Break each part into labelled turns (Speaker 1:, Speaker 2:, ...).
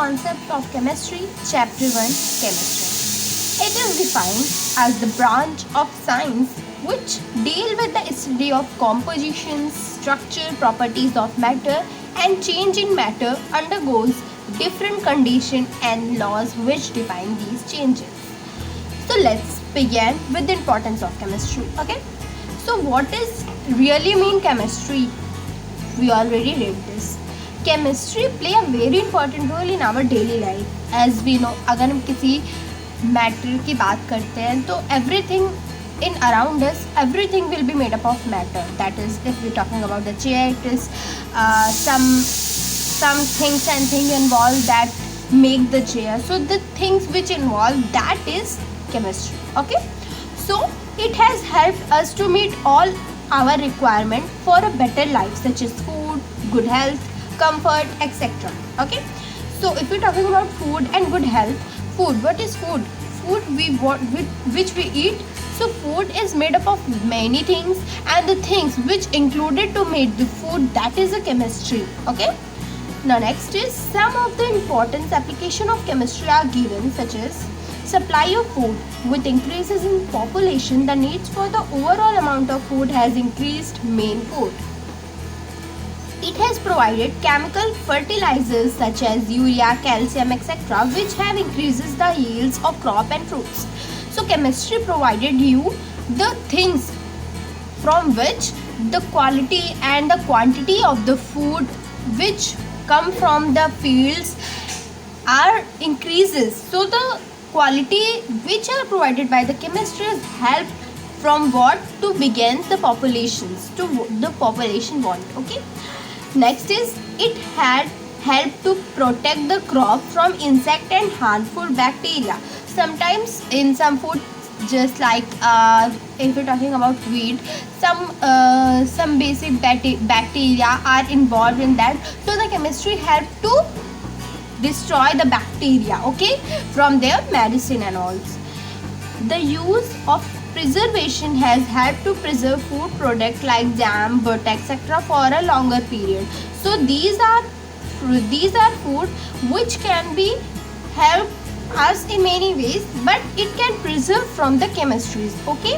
Speaker 1: concept of chemistry, chapter 1, chemistry. It is defined as the branch of science which deal with the study of composition, structure, properties of matter, and change in matter undergoes different conditions and laws which define these changes. So let's begin with the importance of chemistry. Okay, so what is really mean chemistry? We already read this. Chemistry play a very important role in our daily life. As we know, अगर हम किसी matter की बात करते हैं तो everything in around us, everything will be made up of matter. That is, if we're talking about the chair, it is some things and things involved that make the chair. So the things which involve that is chemistry. Okay, so it has helped us to meet all our requirement for a better life, such as food, good health, comfort, etc. Okay, so if we're talking about food and good health, food, what is food? Food which we eat. So food is made up of many things, and the things which included to make the food, that is a chemistry. Okay, now next is some of the important application of chemistry are given, such as supply of food. With increases in population, the needs for the overall amount of food has increased. Main food. It has provided chemical fertilizers such as urea, calcium, etc., which have increases the yields of crop and fruits. So chemistry provided you the things from which the quality and the quantity of the food which come from the fields are increases. So the quality which are provided by the chemistry is help from what to begin the populations to the population want. Okay, next is it had helped to protect the crop from insect and harmful bacteria. Sometimes in some food, just like if you're talking about wheat, some basic bacteria are involved in that, so the chemistry helped to destroy the bacteria, okay, from their medicine and all. The use of preservation has helped to preserve food products like jam, butter, etc. for a longer period. So these are food which can be help us in many ways, but it can preserve from the chemistries. Okay,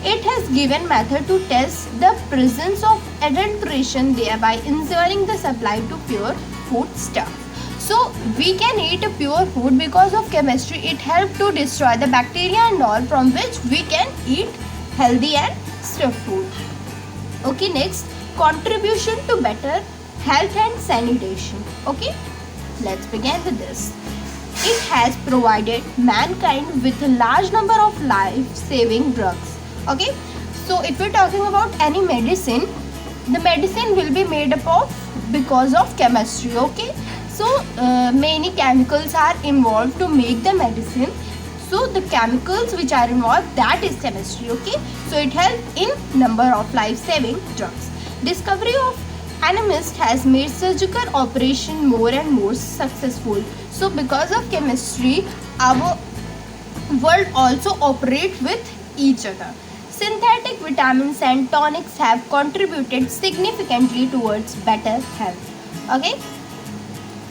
Speaker 1: it has given method to test the presence of adulteration, thereby ensuring the supply to pure food stuff. So we can eat a pure food because of chemistry. It helps to destroy the bacteria and all, from which we can eat healthy and stuff food. Okay, next, contribution to better health and sanitation. Okay, let's begin with this. It has provided mankind with a large number of life-saving drugs. Okay, so if we're talking about any medicine, the medicine will be made up of because of chemistry. Okay, so many chemicals are involved to make the medicine. So the chemicals which are involved, that is chemistry. Okay, so it helps in number of life-saving drugs. Discovery of anemist has made surgical operation more and more successful. So because of chemistry, our world also operate with each other. Synthetic vitamins and tonics have contributed significantly towards better health. Okay,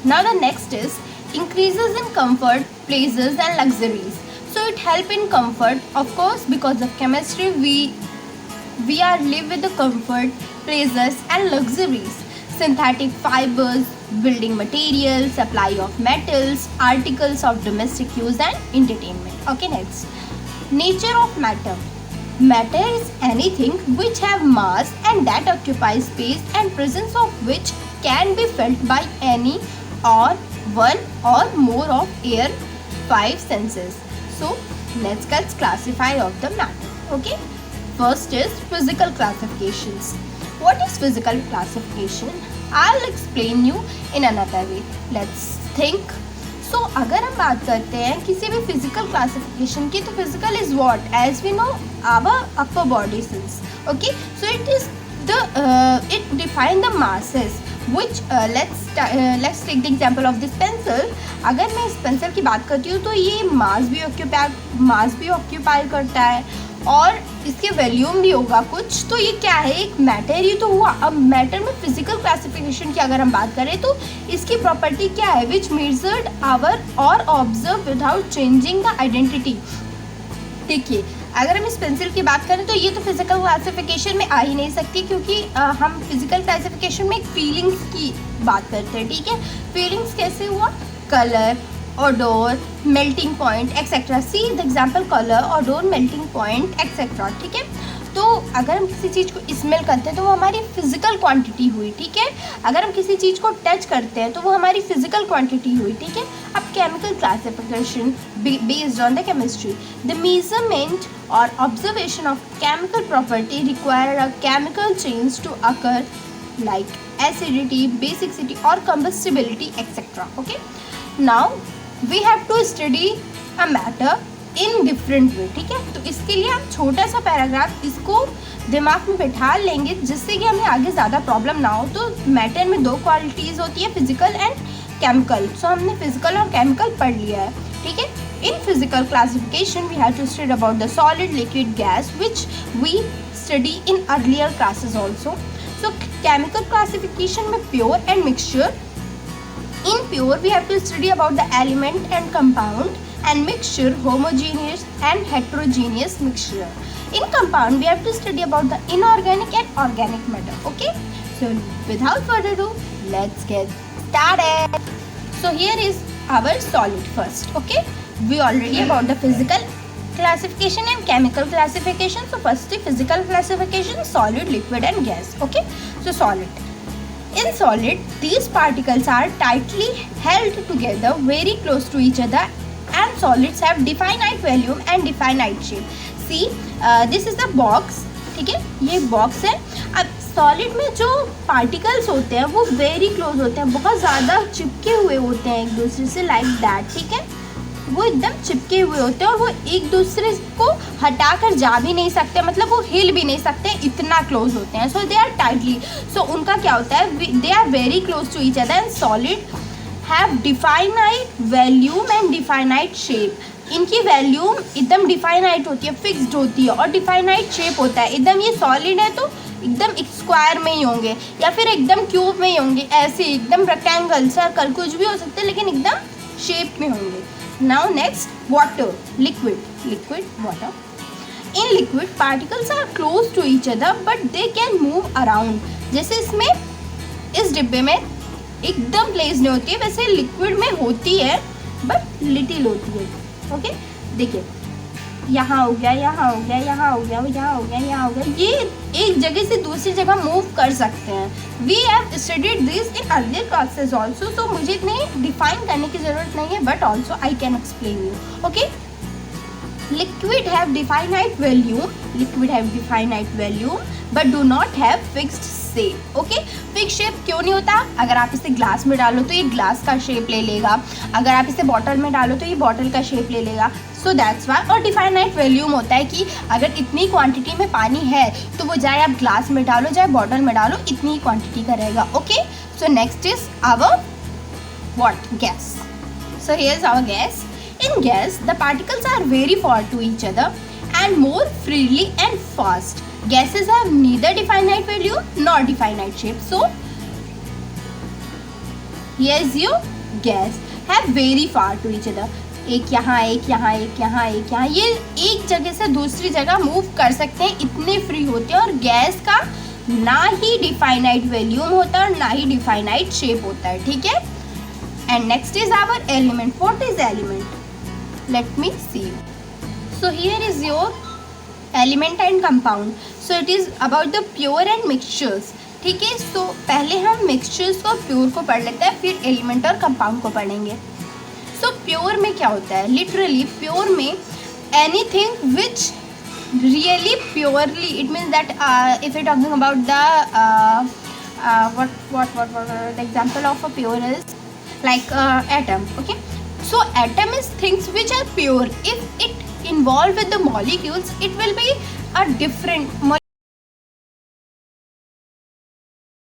Speaker 1: now the next is increases in comfort, pleasures and luxuries. So it help in comfort, of course, because of chemistry we are live with the comfort, pleasures and luxuries. Synthetic fibers, building materials, supply of metals, articles of domestic use and entertainment. Okay, next, nature of matter. Matter is anything which have mass and that occupies space, and presence of which can be felt by any or one or more of air five senses. So let's get classify of the matter. Okay, first is physical classifications. What is physical classification? I'll explain you in another way. Let's think. So अगर हम बात करते हैं किसी भी physical classification की, तो physical is what? As we know, our upper body cells. Okay, so it is it define the masses which let's take the example of this pencil. अगर मैं इस पेंसिल की बात करती हूँ तो ये मास भी ऑक्यूपाई करता है, और इसके वॉल्यूम भी होगा कुछ। तो ये क्या है, एक मैटर ही तो हुआ। अब मैटर में फिजिकल क्लासिफिकेशन की अगर हम बात करें तो इसकी प्रॉपर्टी क्या है, विच मेजर्ड आवर और observe without changing the identity. देखिए अगर हम इस पेंसिल की बात करें तो ये तो फिजिकल क्लासिफिकेशन में आ ही नहीं सकती, क्योंकि हम फिजिकल क्लासिफिकेशन में एक फीलिंग्स की बात करते हैं, ठीक है। फीलिंग्स कैसे हुआ, colour, odor, melting point, etc. See the example color, odor, melting point, etc. ठीक है। तो अगर हम किसी चीज़ को स्मेल करते हैं तो वो हमारी फिजिकल क्वांटिटी हुई, ठीक है। अगर हम किसी चीज़ को टच करते हैं तो वो हमारी फिजिकल क्वांटिटी हुई, ठीक है। अब chemical classification based on the chemistry, the measurement और observation of chemical property require a chemical change to occur like acidity, basicity और combustibility etcetera. Okay, now we have to study a matter in different way, ठीक है। तो इसके लिए हम छोटा सा पैराग्राफ इसको दिमाग में बैठा लेंगे जिससे कि हमें आगे ज़्यादा प्रॉब्लम ना हो। तो मैटर में दो क्वालिटीज़ होती है, फिजिकल एंड केमिकल। सो हमने फिजिकल और केमिकल पढ़ लिया है, ठीक है। In physical classification we have to study about the solid, liquid, gas which we study in earlier classes also. So chemical classification में pure and mixture. In pure, we have to study about the element and compound, and mixture, homogeneous and heterogeneous mixture. In compound, we have to study about the inorganic and organic matter. Okay, so without further ado, let's get started. So here is our solid first. Okay, we already about the physical classification and chemical classification. So first the physical classification, solid, liquid and gas. Okay, so solid. In solid, these particles are tightly held together very close to each other, and solids have definite volume and definite shape. See, this is the box, ठीक है, ये box है। अब solid में जो particles होते हैं वो वेरी क्लोज होते हैं, बहुत ज़्यादा चिपके हुए होते हैं एक दूसरे से, लाइक दैट, ठीक है। वो एकदम चिपके हुए होते हैं और वो एक दूसरे को हटाकर जा भी नहीं सकते, मतलब वो हिल भी नहीं सकते, इतना क्लोज होते हैं। सो दे आर टाइटली, सो उनका क्या होता है, they are very close to each other and solid have definite volume and definite shape. इनकी वॉल्यूम एकदम डिफाइनाइट होती है, फिक्स्ड होती है, और डिफाइनाइट शेप होता है एकदम। ये सॉलिड है तो एकदम एक स्क्वायर में ही होंगे या फिर एकदम क्यूब में ही होंगे, ऐसे एकदम रेक्टेंगल, सर्कल, कुछ भी हो सकते हैं, लेकिन एकदम शेप में होंगे। Now next, water, liquid, water. In liquid, particles are close to each other, but they can move around. जैसे इसमें इस डिब्बे में एकदम प्लेस नहीं होती है, वैसे लिक्विड में होती है बट लिटिल होती है। ओके, देखिए यहाँ हो गया, यहाँ हो गया, यहाँ हो गया, यहाँ हो गया, यहाँ हो गया, ये एक जगह से दूसरी जगह मूव कर सकते हैं। We have studied this in earlier classes also, तो मुझे इतनी डिफाइन करने की ज़रूरत नहीं है, but also I can explain you. Okay, liquid have definite volume but do not have fixed shape. Okay, fix shape क्यों नहीं होता, अगर आप इसे ग्लास में डालो तो ये ग्लास का शेप ले लेगा, अगर आप इसे बॉटल में डालो तो ये बॉटल का शेप ले लेगा। So that's why. और डिफाइनाइट वॉल्यूम होता है कि अगर इतनी क्वांटिटी में पानी है तो वो चाहे आप ग्लास में डालो चाहे बॉटल में डालो, इतनी क्वांटिटी का रहेगा। Okay, so next is our what, gas. So here is our gas. In gas, the particles are very far to each other and more freely and fast. Gases have neither definite volume nor definite shape. So, here is your gas have very far to each other. एक यहाँ, एक यहाँ, एक यहाँ, एक यहाँ, ये एक जगह से दूसरी जगह मूव कर सकते हैं, इतने फ्री होते हैं। और गैस का ना ही डिफाइनाइट वॉल्यूम होता है और ना ही डिफाइनाइट शेप होता है, ठीक है। And next is our element. What is element? Let me see. So here is your element and compound. So it is about the pure and mixtures. ठीक है, so पहले हम mixtures को pure को पढ़ लेते हैं, फिर element और compound को पढ़ेंगे। So pure में क्या होता है? Literally pure में anything which really purely, it means that if you're talking about the the example of a pure is like atom. Okay. So atom is things which are pure. If it involved with the molecules, it will be a different